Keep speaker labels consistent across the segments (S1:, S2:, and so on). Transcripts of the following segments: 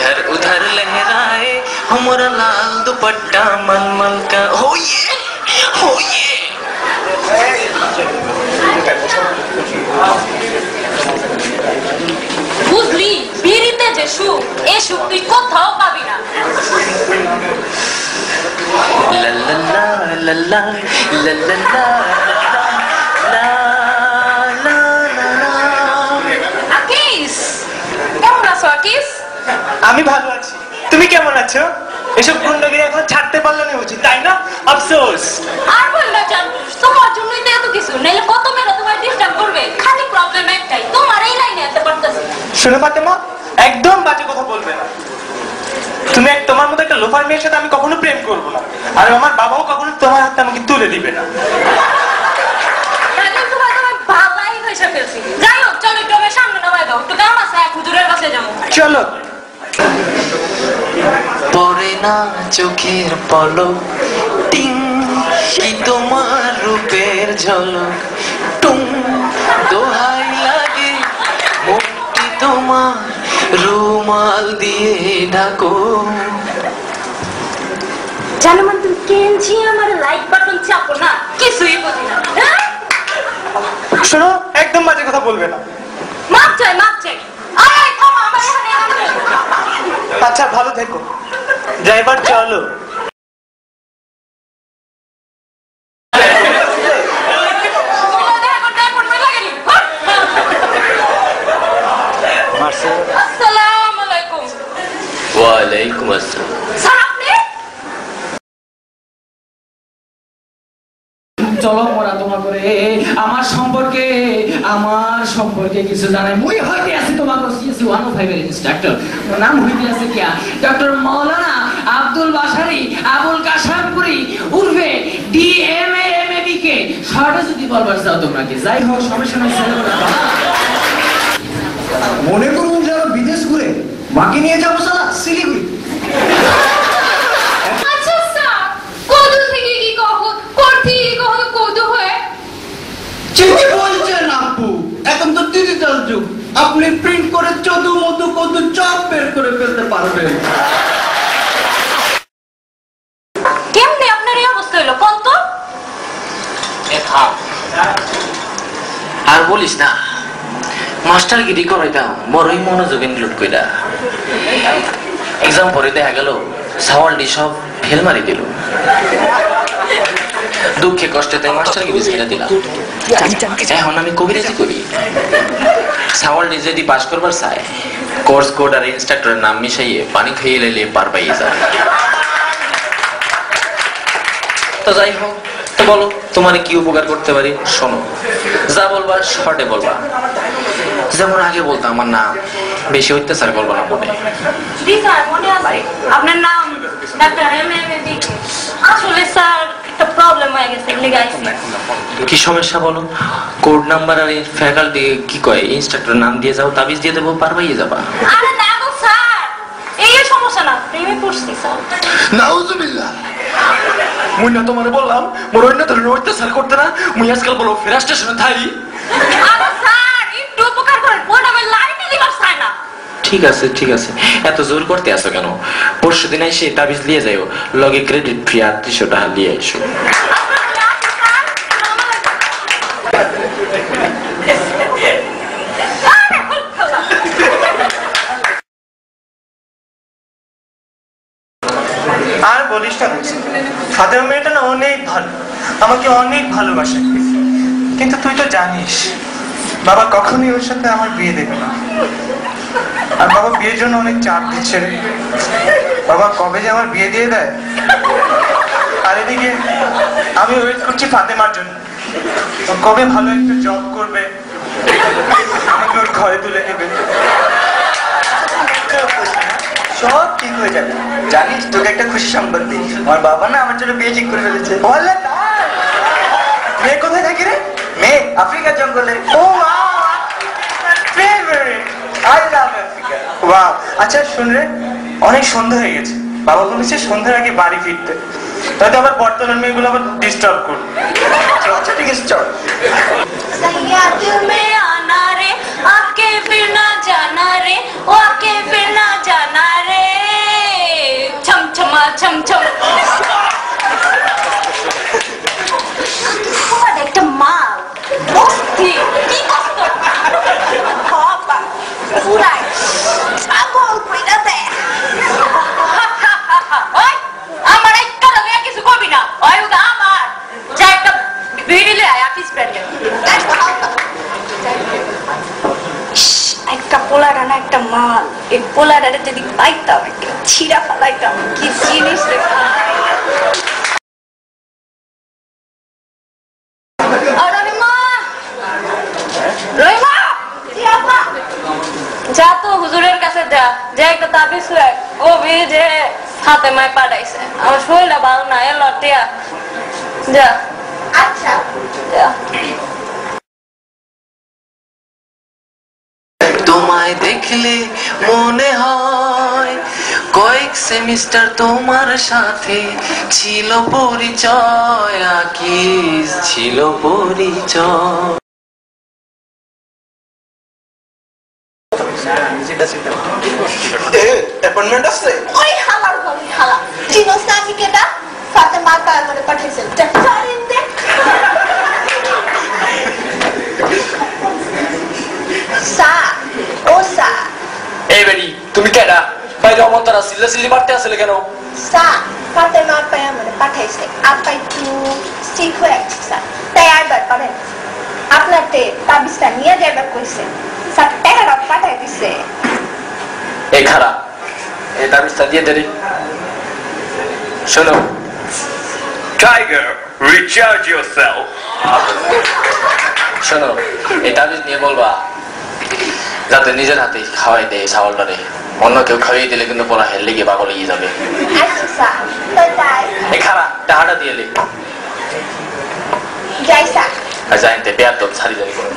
S1: इधर उधर लहराए हमारा लाल दुपट्टा मलमल का हो ये
S2: বুঝলি বিড়িতে যে সুখ এ সুখ তুই কোথাও পাবি না
S1: লা লা লা লা লা লা লা লা লা লা লা।
S2: আকিস কেমন আছো আকিস?
S3: আমি ভালো আছি, তুমি কেমন আছো? এসব গুন্ডাগিরি এখন ছাড়তে পারলে না উচিত, তাই না? আফসোস।
S2: আর বললো জান তোমার জন্যই তো এত কিছু, নাইলে কত মেয়েরা তোমার ডিস্টার্ব করবে। খালি প্রবলেম একটাই, তোমার এই লাইনে এত পারতেছি।
S3: শোনো ফাতেমা, একদম বাজে কথা বলবে না। তুমি তোমার মতো একটা লোফার মেয়ের সাথে আমি কখনো প্রেম করবো না, আর আমার বাবাও কখনো তোমার হাতে আমাকে তুলে দিবে না।
S2: ভালাই হয়েছে ফেলছি। যাই হোক চলো একটু আমার সামনে নামাই দাও, একটু কাম আছে, এক হুজুরের কাছে যাবো।
S3: চলো।
S1: পরে না চোখের পলক টিং কি তোমার রূপের ঝলক টুং দোহাই লাগে মুক্তি তোমার রুমাল দিয়ে ঢাকো।
S2: জানো মান তুমি কেনছি আমার লাইক বাটন চাপো না, কিছুই বুঝি না।
S3: শোনো, একদম বাজে কথা বলবে না।
S2: মাপ চাই মাপ চাই। আরে থামো, আমার এখানে
S3: আচ্ছা ভালো থেকো, ড্রাইভার চলো।
S2: আসসালামু আলাইকুম।
S1: ওয়ালাইকুম আসসালাম।
S2: স্যার আপনি?
S4: চলো পড়া তোমার করে আমার সম্পর্কে কিছু জানাই। মুই হইতে আছি তোমার সিএসি 105 এর ইনস্ট্রাক্টর। নাম হইতে আছে কি ডক্টর মাওলানা আব্দুল বাশারি আবুল কাশামপুরি উর্ফে ডিএমএ এমএবিকে শর্টে যদি বলবার চাও তোমরা কি। যাই হোক সমস্যা নাই।
S5: মনে করুন যারা বিদেশ ঘুরে মাকে নিয়ে যাবো সালা শিলিগুড়ি।
S2: আচ্ছা স্যার, কদু থেকে কি করতি কদু হয়ে
S5: চিঠি বলছেন আপু, এখন তো ডিজিটাল যুগ, আপনি প্রিন্ট করে চদু মধু কদু চপ বের করে ফেলতে পারবেন।
S2: কেমনে আপনার এই অবস্থা হলো কোন তো?
S1: আর বলিস না, মাস্টার গিরি করাইতাম বড়ই মনোযোগ ইনক্লুড কইরা। এক্সাম পরে দেখা গেল সাওয়ালটি সব ফেল মারি দিল। দুঃখে কষ্টে তাই মাস্টার গিরি ছেড়ে দিলাম। এখন আমি কবিরাজি করি। সাওয়ালটি যদি পাস করবার চায় কোর্স কোড আর ইনস্ট্রাক্টরের নাম মিশাইয়ে পানি খাইয়ে লেলে পার পাইয়ে যায়। তো যাই হোক, তো বলো তোমার কি উপকার করতে পারি? শোনো, যা বলবা শর্টে বলবা। যেমন আগে বলতাম আমার নাম, বেশি অত্যাচার করবো না মনে।
S2: জি স্যার মনে আছে। আপনার নাম ডাক্তার এমএমএবি। আসলে স্যার একটা প্রবলেম হয়ে গেছে, লিগাইছি।
S1: কি সমস্যা বলো? কোড নাম্বার আর ফ্যাকাল্টি কি কয় ইনস্ট্রাক্টরের নাম দিয়ে যাও, তাবিজ দিয়ে দেবো, পারবাইয়ে যাবা।
S2: আরে না গো স্যার, এই সমস্যা না, প্রেমে পড়ছি স্যার।
S5: নাউজুবিল্লাহ।
S3: মুই না তোমারে বললাম মোর অন্য ধরনের অত্যাচার করতে না। মুই আজকাল বলো ফেরা স্টেশনে থাই।
S2: আরে স্যার একটু উপকার করেন, প্রোগ্রামের লাইনে দিবার চায় না।
S1: ঠিক আছে ঠিক আছে, এত জোর করতে আসো কেন? পরশু দিন এসে তাবিজ নিয়ে যাও, লগে ক্রেডিট ফ্রি ৩৮০০ টাকা নিয়ে এসো।
S3: আর বলিস না, ফাতেমা মেয়েটা না অনেক ভালো, আমাকে অনেক ভালোবাসে। কিন্তু তুই তো জানিস বাবা কখনোই ওর সাথে আমার বিয়ে দেবে না। আর বাবা বিয়ের জন্য অনেক চাপ দিচ্ছে রে। বাবা কবে যে আমার বিয়ে দিয়ে দেয়। আর এদিকে আমি ওয়েট করছি ফাতেমার জন্য, কবে ভালো একটা জব করবে, আমাকে ওর ঘরে তুলে নেবে। সব ঠিক হয়ে যাবে, জানিস তোকে একটা খুশি সংবাদ দিই, আমার বাবা না আমার জন্য বিয়ে ঠিক করে ফেলেছে। বললে মেয়ে কোথায় থাকে রে? মেয়ে আফ্রিকার জঙ্গলে। ও আই লাভ আফ্রিকা। ওয়াও, আচ্ছা শুন রে, অনেক সন্ধ্যা হয়ে গেছে, বাবা বলেছে সন্ধ্যার আগে বাড়ি ফিরতে, হয়তো আবার বর্তমান মেয়েগুলো আবার ডিস্টার্ব করবে। আচ্ছা ঠিক আছে চল।
S2: आके फिर ना जाना रे, ओ आके फिर ना जाना रे। পোলাটা না একটা মাল, এই পোলাটারে যদি পাইতাম একটা ছিঁড়া ফেলাইতাম, কি জিনিস রে ভাই। যা তো হুজুরের কাছে যা, যে একটা তাবিজ কবি যে হাতে মায় পাঠাইছে, আমার শরীরটা ভালো না, এলো টিয়া যা। আচ্ছা যা।
S1: তোমায় দেখলে মনে হয় কয়েক সেমিস্টার তোমার সাথে ছিল পরিচয়, আকিস ছিল পরিচয়।
S3: অ্যাপয়েন্টমেন্ট আছে?
S2: ওই হালার ঘরে হালা চিনোস না আমি কেটা? ফাতেমা কার করে পাঠাইছে, জানেন দেখ। সা ও সা
S6: এই বেডি তুমি কেডা? বাইরে অমন্তরা সিল্লা সিল্লি মারতে আসলে কেন?
S2: সা ফাতেমা পায়া মানে পাঠাইছে, আপা একটু ঠিক হয়ে আছে স্যার, তাই আইবার পারেন। আপনারতে তাবিজটা নিয়ে যাইবার কইছে, স্যার টাকা পাঠাই দিছে।
S6: এই খারাপ, এই তাবিজটা দিয়ে দেরি। শোনো,
S7: Tiger, recharge yourself.
S6: শোনো, এই তাবিজ নিয়ে বলবা যাতে নিজের হাতে খাওয়াই দেয় ছাগলটারে, অন্য কেউ খাইয়ে দিলে কিন্তু পড়া হেললে গিয়ে পাগল গিয়ে যাবে।
S2: আচ্ছা স্যার, তাই
S6: এই খারাপ টাকাটা দিয়ে লে
S2: যাই স্যার।
S6: জানতে পেয়ার তো ছাড়ি জানি করে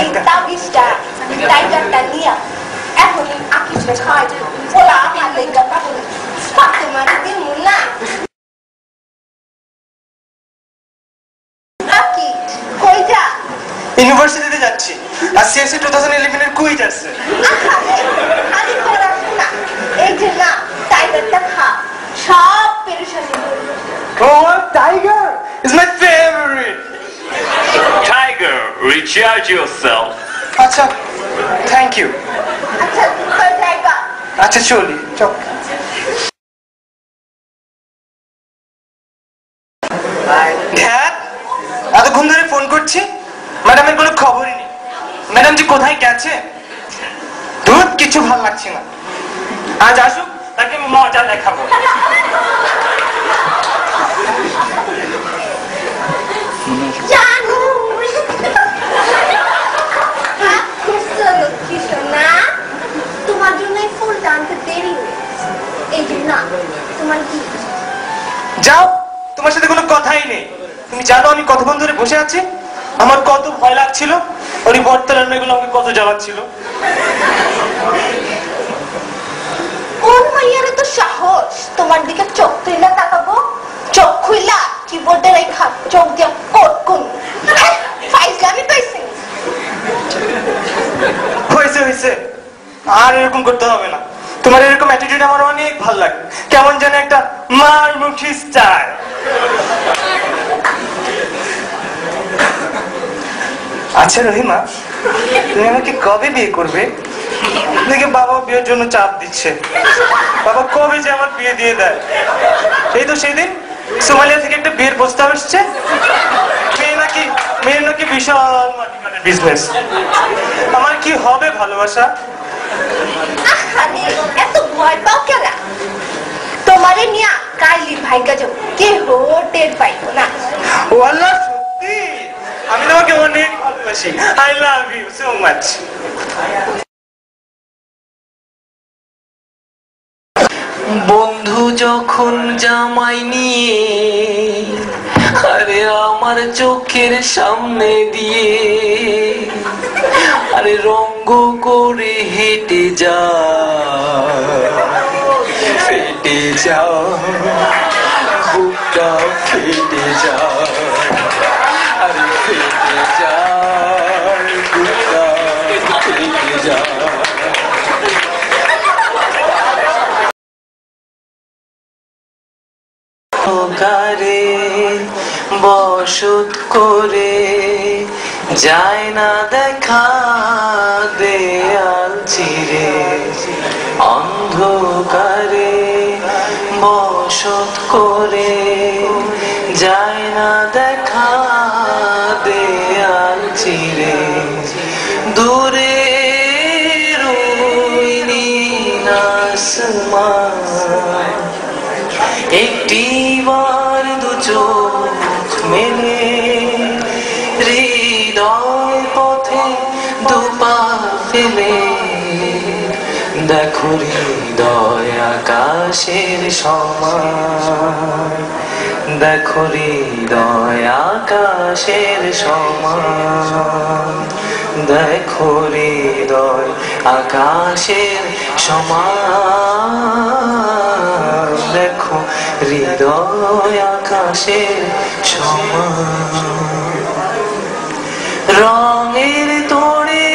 S2: এই তাবিজটা টাইগারটা নিয়ে এখন আকিসে খাওয়াই বলা আমার লেগা পাগল ফাতেমা দিন মুন্না। আকিস কই যা?
S3: ইউনিভার্সিটিতে যাচ্ছি, আর সিএসসি 2011 এর কুইজ আছে।
S2: খালি পড়াশোনা না, এই যে না টাইগারটা খা, সব পেরেশানি করবে।
S3: Oh, tiger is my favorite.
S7: Tiger, recharge yourself.
S3: আচ্ছা, থ্যাংক ইউ।
S2: আচ্ছা কই জায়গা?
S3: আচ্ছা চলি, চল। ধ্যাত, এতক্ষণ ধরে ফোন করছি, ম্যাডামের কোনো খবরই নেই। ম্যাডাম যে কোথায় গেছে, দুধ কিছু ভাল লাগছে না। আজ আসুক, তাকে আমি মজা দেখাবো।
S2: জানু না, তোমার জন্য এই ফুলটা আনতে দেরি হয়েছে, এই যে না তোমার কি।
S3: যাও, তোমার সাথে কোনো কথাই নেই। তুমি জানো আমি কতক্ষণ ধরে বসে আছি, আমার কত ভয় লাগছিল, ওই বর্তমান মেয়েগুলো আমাকে কত জ্বালাচ্ছিল।
S2: কোন মাইয়ার তো সাহস তোমার দিকে চোখ তুইলা তাকাবো? চোখ খুইলা কিবোর্ডের এই খাপ চোখ দিয়ে কোট কোন ফাইজলামি পাইছি।
S3: হয়েছে হয়েছে, আর এরকম করতে হবে না। তোমার এরকম অ্যাটিটিউড আমার অনেক ভালো লাগে, কেমন যেন একটা মারমুখী স্টাইল। আচ্ছা রহিমা, তুমি আমাকে কবে বিয়ে করবে? দেখে বাবা বিয়ের জন্য চাপ দিচ্ছে, বাবা কবে যে আমার বিয়ে দিয়ে দেয়। এই তো সেই দিন সোমালিয়া থেকে একটা বিয়ের প্রস্তাব এসছে, মেয়ের নাকি বিশাল বিজনেস। আমার কি হবে ভালোবাসা?
S2: এত ভয় পাও কেন? তোমারে নিয়া কাইলি ভাইগা যাও, কে হোটেল পাইবো না।
S3: ও আল্লাহ, সত্যি আমি তোমাকে অনেক ভালোবাসি। I love you so much.
S1: বন্ধু যখন জামাই নিয়ে আরে আমার চোখের সামনে দিয়ে আরে রঙ্গ করে হেঁটে যা, ফেটে যা, বুকটা ফেটে যা, আরে ফেটে যা, বুকটা ফেটে যা। কারে বসত করে যায় না দেখা দেয়াল চিরে, অন্ধকারে বসত করে যায় না দেখা দেয়াল চিরে,
S8: আসমান একটি বার দু চোখ মেলে হৃদয় পথে দুপা ফেলে দেখো হৃদয় আকাশের সমান দেখো হৃদয় আকাশের সমান দেখো হৃদয় আকাশের সমান দেখো হৃদয় আকাশের সমান রঙের তোড়ে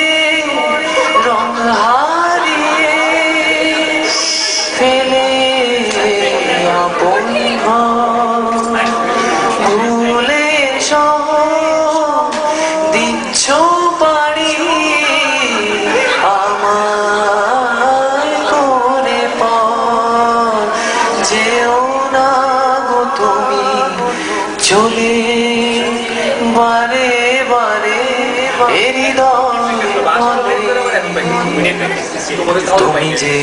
S8: রং হারিয়ে ফেলে আপন ভুলে সহ দিচ্ছ পারি আমায় করে পর যেও না গো তুমি চলে বারে বারে তুমি যে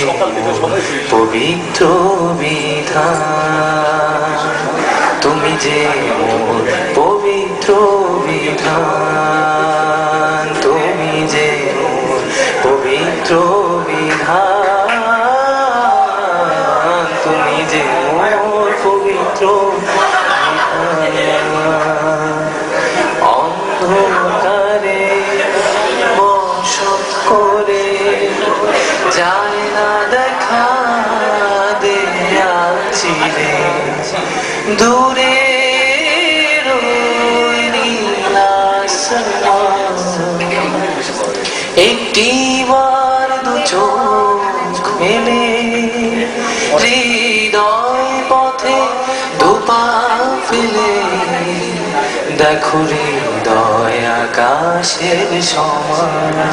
S8: পবিত্র বিধান তুমি যে মোর পবিত্র বিধান তুমি যে মোর পবিত্র বিধান তুমি যে মোর পবিত্র অন্ধকারে বসত করে যায় না দেখা দেয়াছি রে দূরে একটি বার দু চোখ মেলে হৃদয় পথে দুপা ফেলে দেখো হৃদয় আকাশের সমান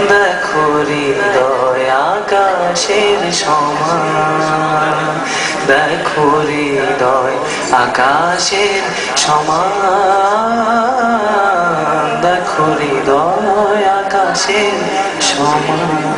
S8: দেখো হৃদয় আকাশের সমান দেখো হৃদয় আকাশের সমান দেখো হৃদয় আকাশের সমান